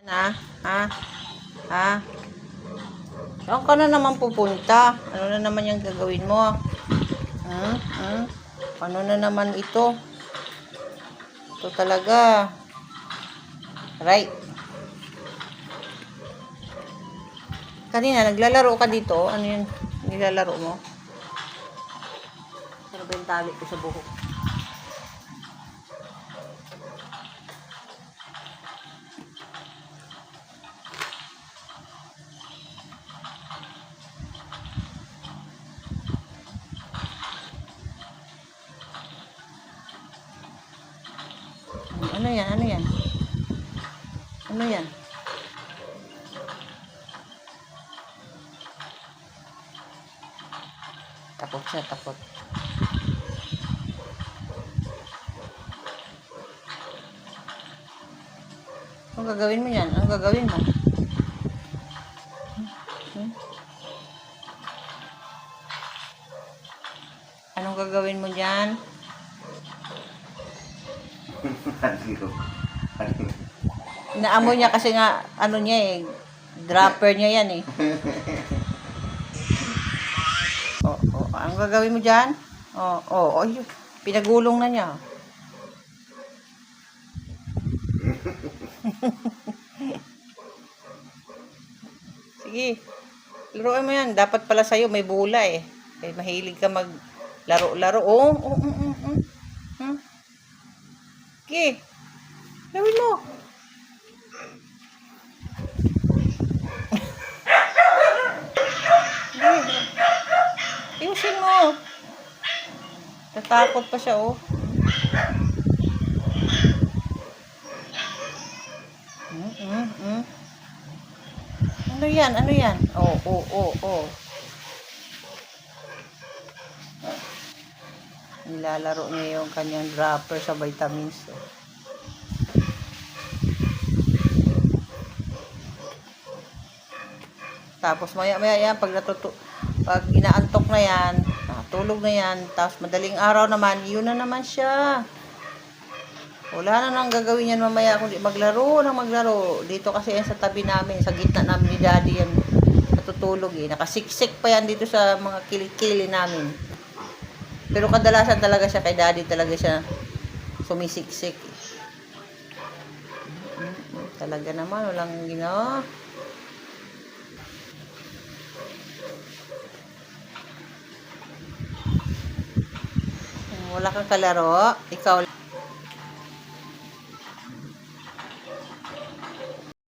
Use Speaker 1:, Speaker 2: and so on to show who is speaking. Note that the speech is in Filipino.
Speaker 1: Na? Ha? Ha? Saan ka na naman pupunta? Ano na naman yung gagawin mo? Hmm? Hmm? Ano na naman ito? Ito talaga. Right. Kanina, naglalaro ka dito. Ano yun? Nilalaro mo? Ano ba yung tali ko sa buhok? Ano yan? Ano yan? Ano yan? Takot siya, takot. Anong gagawin mo yan? Anong gagawin mo? Hmm? Anong gagawin mo dyan? Naamoy niya kasi nga, ano niya eh, dropper niya yan eh. Anong gagawin mo dyan? Ay, pinagulong na niya. Sige, laruin mo yan. Dapat pala sa'yo may bola eh. Eh mahilig ka maglaro-laro. Sige, lawin mo. Sige, ayusin mo. Tatakot pa siya oh. Ano yan? Ano yan? Oh. Nilalaro niya yung kanyang dropper sa vitamins. Tapos maya yan, pag inaantok na yan, natulog na yan, tapos madaling araw naman, yun na naman siya. Wala na nang gagawin yan mamaya kundi maglaro. Dito kasi yan sa tabi namin, sa gitna namin ni Daddy yan natutulog eh. Nakasiksik pa yan dito sa mga kilikili namin. Pero kadalasan talaga siya kay Daddy talaga siya sumisiksik eh. Talaga naman, walang ginawa. Wala kang kalaro, ikaw